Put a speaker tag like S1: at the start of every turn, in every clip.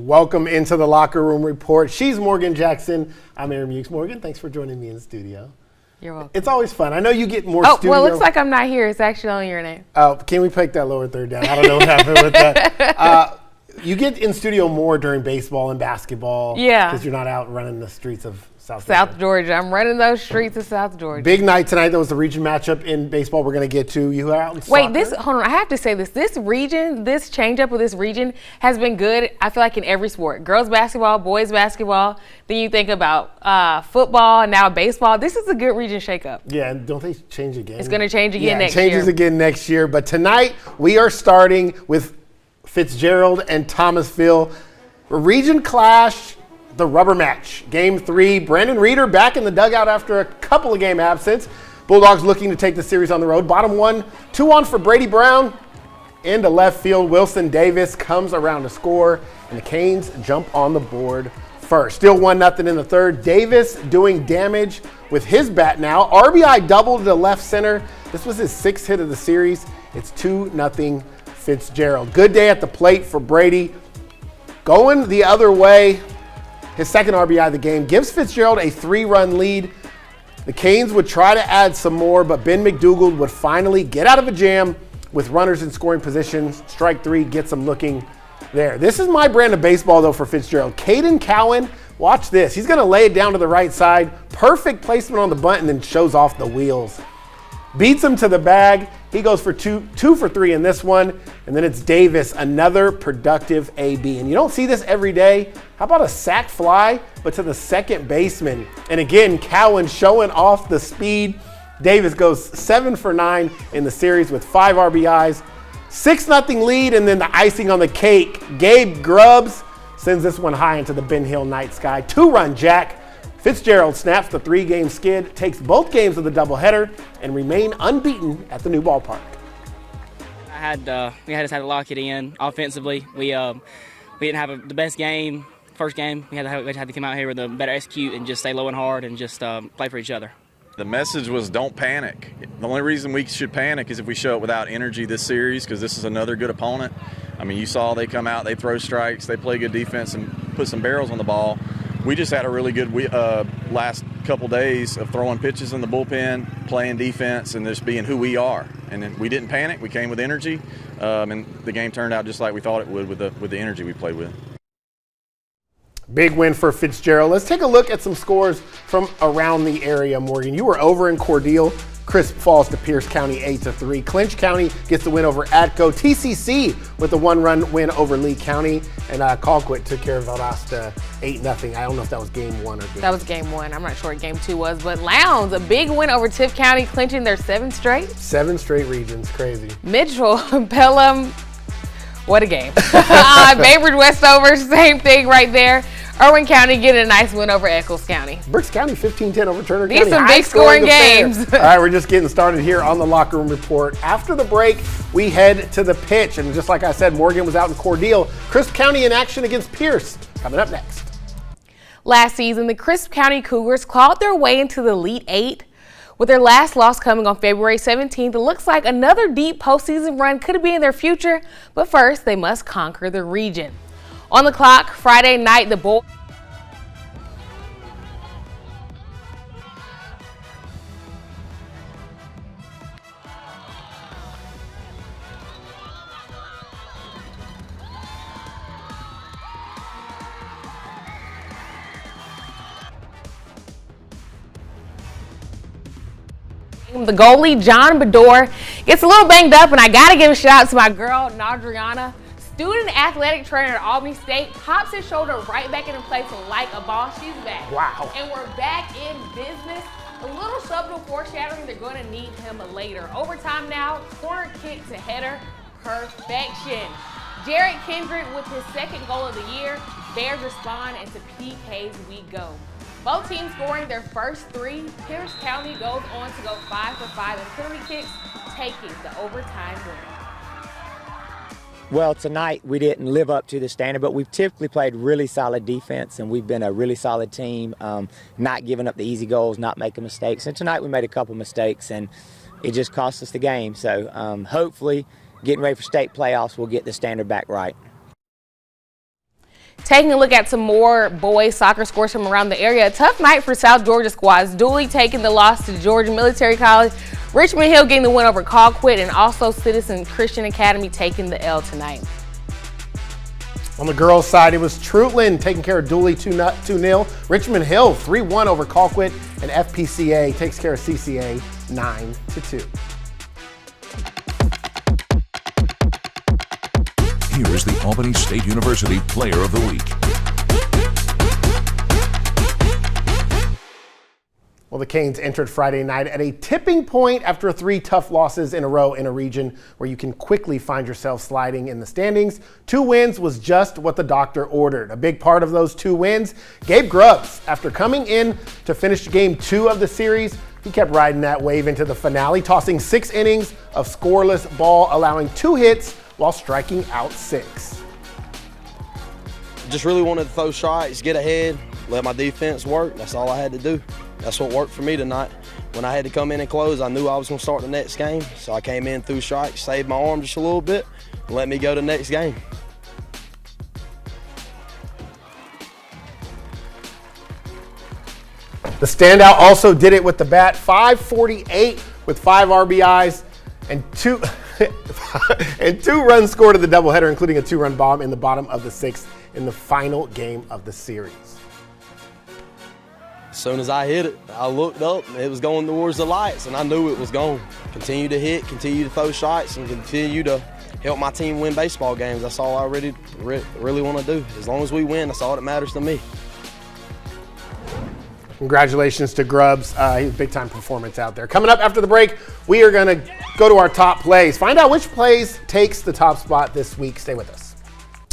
S1: Welcome into the Locker Room Report. She's Morgan Jackson. I'm Aaron Mukes. Morgan, thanks for joining me in the studio.
S2: You're welcome.
S1: It's always fun. I know you get more studio.
S2: Well, it looks like I'm not here. It's actually on your name.
S1: Oh, can we take that lower third down? I don't know what happened with that. You get in studio more during baseball and basketball.
S2: Yeah.
S1: Because you're not out running the streets of South
S2: Georgia. I'm running those streets of South Georgia.
S1: Big night tonight. That was the region matchup in baseball we're going to get to. You are out in soccer.
S2: Wait, hold on. I have to say this. This change up with this region has been good, I feel like, in every sport. Girls basketball, boys basketball. Then you think about football, now baseball. This is a good region shakeup.
S1: Yeah, and don't they change again?
S2: It's going to change again next year.
S1: It changes again next year. But tonight, we are starting with Fitzgerald and Thomasville. A region clash, the rubber match. Game 3, Brandon Reeder back in the dugout after a couple of game absence. Bulldogs looking to take the series on the road. Bottom 1, 2 on for Brady Brown. Into left field, Wilson Davis comes around to score, and the Canes jump on the board first. Still 1-0 in the third. Davis doing damage with his bat now. RBI double to the left center. This was his 6th hit of the series. It's 2-0 Fitzgerald. Good day at the plate for Brady. Going the other way, his second RBI of the game gives Fitzgerald a 3-run lead. The Canes would try to add some more, but Ben McDougald would finally get out of a jam with runners in scoring positions. Strike 3 gets him looking there. This is my brand of baseball, though, for Fitzgerald. Caden Cowan, watch this. He's going to lay it down to the right side. Perfect placement on the bunt and then shows off the wheels. Beats him to the bag. He goes for two for 3 in this one. And then it's Davis, another productive AB. And you don't see this every day. How about a sac fly, but to the second baseman? And again, Cowan showing off the speed. Davis goes 7 for 9 in the series with 5 RBIs. 6-0 lead, and then the icing on the cake. Gabe Grubbs sends this one high into the Ben Hill night sky. 2-run jack. Fitzgerald snaps the 3-game skid, takes both games of the doubleheader, and remain unbeaten at the new ballpark.
S3: We had to lock it in offensively. We didn't have the best game, first game. We had to come out here with a better execute and just stay low and hard and just play for each other.
S4: The message was don't panic. The only reason we should panic is if we show up without energy this series, because this is another good opponent. I mean, you saw they come out, they throw strikes, they play good defense and put some barrels on the ball. We just had a really good last couple days of throwing pitches in the bullpen, playing defense, and just being who we are. And then we didn't panic. We came with energy, and the game turned out just like we thought it would with the energy we played with.
S1: Big win for Fitzgerald. Let's take a look at some scores from around the area, Morgan. You were over in Cordele. Crisp falls to Pierce County 8-3. Clinch County gets the win over Atco. TCC with a 1-run win over Lee County. And Colquitt took care of Valdosta 8-0. I don't know if that was game 1 or game 2.
S2: That was game 1. I'm not sure what game 2 was. But Lowndes, a big win over Tift County, clinching their 7th straight.
S1: 7 straight regions. Crazy.
S2: Mitchell, Pelham, what a game. Bainbridge Westover, same thing right there. Irwin County getting a nice win over Eccles County.
S1: Brooks County 15-10 over Turner County.
S2: These some big scoring games.
S1: All right, we're just getting started here on the Locker Room Report. After the break, we head to the pitch. And just like I said, Morgan was out in Cordele. Crisp County in action against Pierce. Coming up next.
S2: Last season, the Crisp County Cougars clawed their way into the Elite 8. With their last loss coming on February 17th, it looks like another deep postseason run could be in their future. But first, they must conquer the region. On the clock, Friday night, the boys. The goalie, John Bedore, gets a little banged up, and I got to give a shout out to my girl, Nadriana. Student athletic trainer at Albany State pops his shoulder right back into place like a boss. She's back.
S1: Wow.
S2: And we're back in business. A little subtle foreshadowing, they're going to need him later. Overtime now, corner kick to header, perfection. Jared Kendrick with his 2nd goal of the year. Bears respond, and to PKs we go. Both teams scoring their first 3. Pierce County goes on to go 5 for 5 in penalty kicks, taking the overtime win.
S5: Well, tonight we didn't live up to the standard, but we've typically played really solid defense, and we've been a really solid team, not giving up the easy goals, not making mistakes. And tonight we made a couple mistakes, and it just cost us the game. So hopefully, getting ready for state playoffs, we'll get the standard back right.
S2: Taking a look at some more boys soccer scores from around the area. A tough night for South Georgia squads. Dooley taking the loss to Georgia Military College. Richmond Hill getting the win over Colquitt, and also Citizen Christian Academy taking the L tonight.
S1: On the girls' side, it was Trutland taking care of Dooley 2-0. Richmond Hill 3-1 over Colquitt, and FPCA takes care of CCA 9-2.
S6: Here is the Albany State University Player of the Week.
S1: Well, the Canes entered Friday night at a tipping point after 3 tough losses in a row in a region where you can quickly find yourself sliding in the standings. 2 wins was just what the doctor ordered. A big part of those 2 wins, Gabe Grubbs, after coming in to finish game 2 of the series, he kept riding that wave into the finale, tossing 6 innings of scoreless ball, allowing 2 hits while striking out 6.
S7: Just really wanted to throw shots, get ahead, let my defense work. That's all I had to do. That's what worked for me tonight. When I had to come in and close, I knew I was going to start the next game. So I came in, threw strikes, saved my arm just a little bit, and let me go to the next game.
S1: The standout also did it with the bat, 548 with 5 RBIs and 2 runs scored in the doubleheader, including a 2-run bomb in the bottom of the 6th in the final game of the series.
S7: As soon as I hit it, I looked up, and it was going towards the lights, and I knew it was going. Continue to hit, continue to throw shots, and continue to help my team win baseball games. That's all I really want to do. As long as we win, that's all that matters to me.
S1: Congratulations to Grubbs. He had a big-time performance out there. Coming up after the break, we are going to go to our top plays. Find out which plays takes the top spot this week. Stay with us.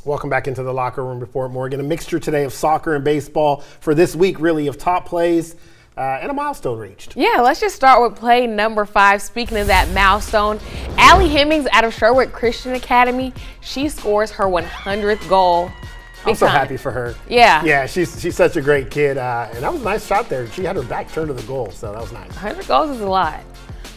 S1: Welcome back into the Locker Room Report, Morgan. A mixture today of soccer and baseball for this week, really, of top plays and a milestone reached.
S2: Yeah, let's just start with play number 5. Speaking of that milestone, Allie Hemmings out of Sherwood Christian Academy, she scores her 100th goal.
S1: I'm so happy for her.
S2: Yeah.
S1: Yeah, she's such a great kid. And that was a nice shot there. She had her back turned to the goal, so that was nice.
S2: 100 goals is a lot.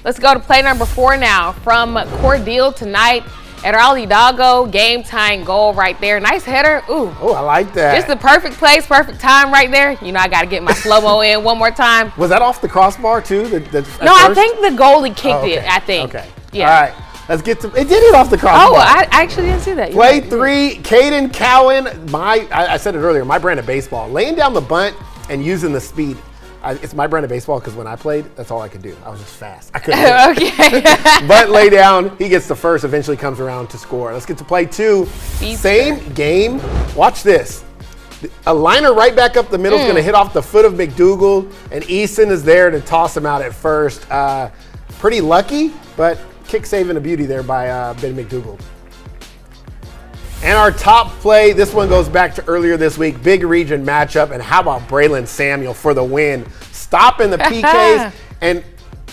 S2: Let's go to play number 4 now. From Cordele tonight at Raleigh Doggo, game-tying goal right there. Nice header. Ooh.
S1: Oh, I like that.
S2: Just the perfect place, perfect time right there. You know, I got to get my slow-mo in one more time.
S1: Was that off the crossbar, too?
S2: No, I think the goalie kicked it, I think.
S1: Okay.
S2: Yeah.
S1: All right. Let's get to it. Did hit off the crossbar.
S2: Oh, I actually didn't see that.
S1: Play 3, Caden Cowan. I said it earlier, my brand of baseball. Laying down the bunt and using the speed. It's my brand of baseball because when I played, that's all I could do. I was just fast. I couldn't hit.
S2: Okay.
S1: Bunt lay down. He gets the first, eventually comes around to score. Let's get to play 2. Same game. Watch this. A liner right back up the middle is going to hit off the foot of McDougal, and Eason is there to toss him out at first. Pretty lucky, but kick saving a beauty there by Ben McDougal. And our top play, this one goes back to earlier this week, big region matchup, and how about Braylon Samuel for the win? Stopping the PKs, and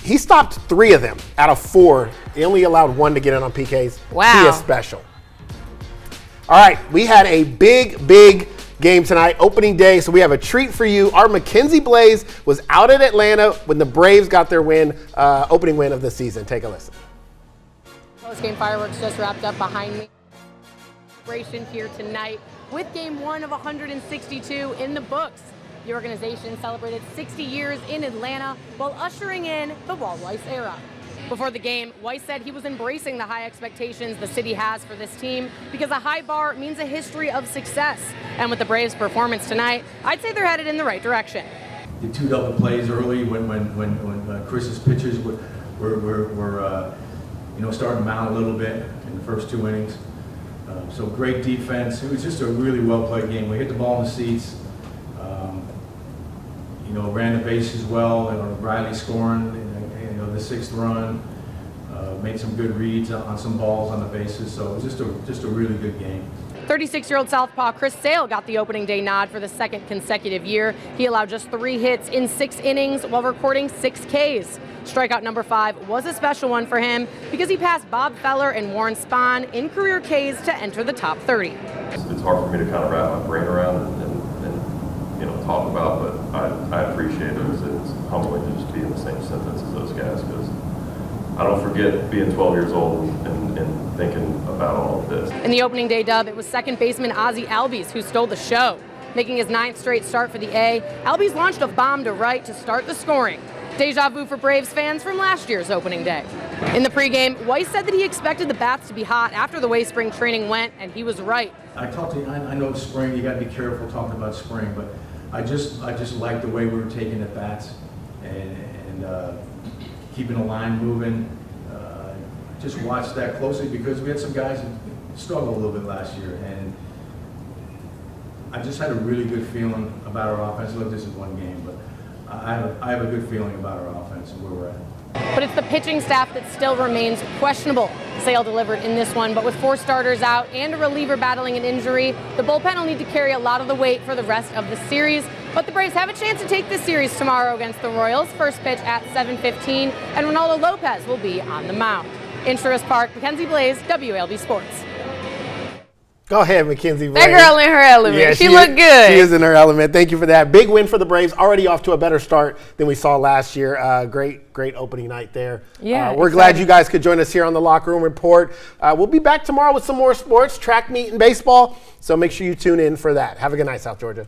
S1: he stopped 3 of them out of 4. He only allowed 1 to get in on PKs.
S2: Wow.
S1: He is special. All right, we had a big game tonight, opening day, so we have a treat for you. Our Mackenzie Blaze was out at Atlanta when the Braves got their win, opening win of the season. Take a listen.
S8: Post-game fireworks just wrapped up behind me. Celebration here tonight with game 1 of 162 in the books. The organization celebrated 60 years in Atlanta while ushering in the Walt Weiss era. Before the game, Weiss said he was embracing the high expectations the city has for this team because a high bar means a history of success. And with the Braves' performance tonight, I'd say they're headed in the right direction.
S9: The 2 double plays early when Chris's pitchers were starting to mount a little bit in the first 2 innings. So great defense. It was just a really well-played game. We hit the ball in the seats. Ran the bases well. Riley scoring. The 6th run. Made some good reads on some balls on the bases. So it was just a really good game.
S8: 36-year-old southpaw Chris Sale got the opening day nod for the 2nd consecutive year. He allowed just 3 hits in 6 innings while recording 6 Ks. Strikeout number 5 was a special one for him because he passed Bob Feller and Warren Spahn in career Ks to enter the top 30.
S10: It's hard for me to kind of wrap my brain around and talk about, but I appreciate it. It's humbling to just be in the same sentence as those guys because I don't forget being 12 years old and thinking about all of this.
S8: In the opening day dub, it was second baseman Ozzie Albies who stole the show. Making his 9th straight start for the A, Albies launched a bomb to right to start the scoring. Deja vu for Braves fans from last year's opening day. In the pregame, Weiss said that he expected the bats to be hot after the way spring training went, and he was right.
S9: I talked to you, I know it's spring, you got to be careful talking about spring, but I just like the way we were taking the bats and keeping the line moving. Just watched that closely because we had some guys that struggled a little bit last year, and I just had a really good feeling about our offense. Look, this is one game, but I have a good feeling about our offense and where we're at.
S8: But it's the pitching staff that still remains questionable. Sale delivered in this one, but with 4 starters out and a reliever battling an injury, the bullpen will need to carry a lot of the weight for the rest of the series. But the Braves have a chance to take this series tomorrow against the Royals. First pitch at 7:15, and Ronaldo Lopez will be on the mound. In Truist Park, Mackenzie Blaze, WLB Sports.
S1: Go ahead, Mackenzie Blaze.
S2: That girl in her element.
S1: Yeah,
S2: she looked good.
S1: She is in her element. Thank you for that. Big win for the Braves. Already off to a better start than we saw last year. Great opening night there.
S2: Yeah,
S1: we're glad you guys could join us here on the Locker Room Report. We'll be back tomorrow with some more sports, track meet, and baseball. So make sure you tune in for that. Have a good night, South Georgia.